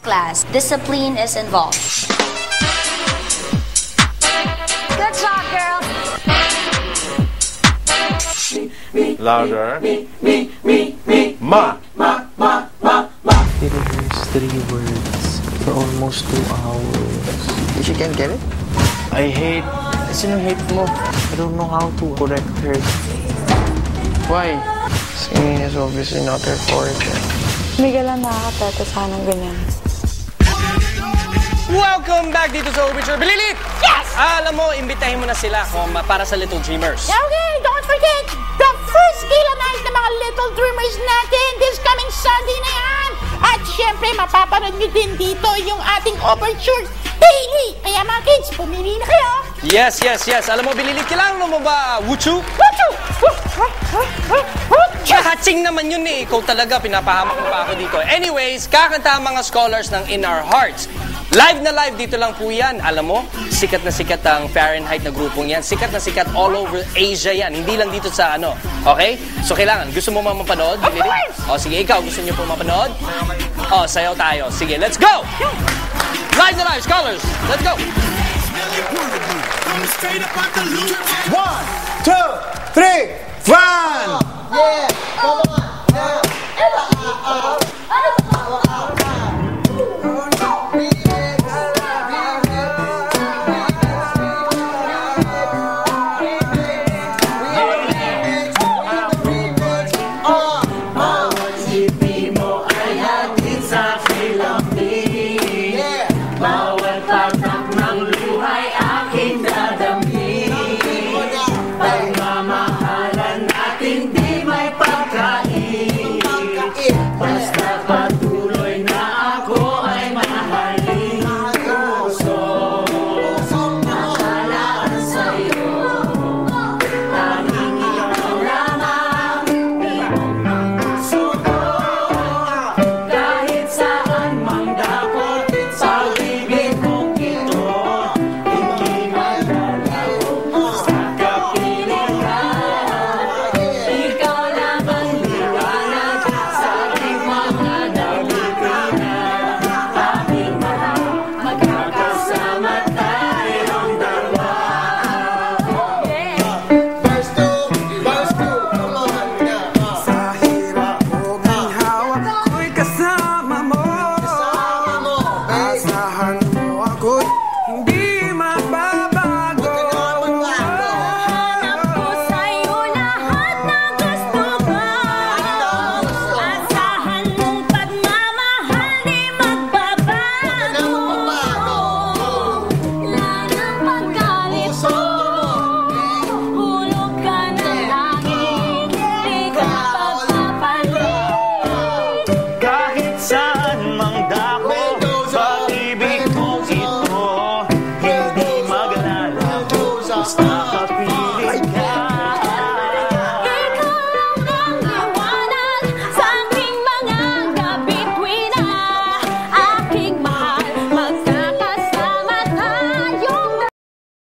class. Discipline is involved. Good job, girls. Louder. Ma. They rehearsed 3 words for almost 2 hours. She can't get it? I hate... Sino hate mo? I don't know how to correct her. Why? Singing is obviously not her forte. Miguel ang nakakatete sa ng ganyan. Welcome back dito sa Overture. Bililit! Yes! Alam mo, imbitahin mo na sila para sa Little Dreamers. Okay, don't forget, the first gala night ng mga Little Dreamers natin this coming Sunday na yan. At syempre, mapapanood nyo din dito yung ating Overture daily. Kaya mga kids, pumili na kayo. Yes. Alam mo, Bililit, kailangan mo ba Wuchu? Wuchu! Kahatsing naman yun eh. Ikaw talaga, pinapahamak mo pa ako dito. Anyways, kakanta ang mga scholars ng In Our Hearts. Live na live dito lang po yan. Alam mo, sikat na sikat ang Fahrenheit na grupong yan. Sikat na sikat all over Asia yan. Hindi lang dito sa ano. Okay? So kailangan, gusto mo mapanood? O sige, ikaw, gusto niyo po mapanood? O, sayaw tayo. Sige, let's go! Live na live, scholars! Let's go! 1, 2, 3, 1! Yeah! Come on! Yeah!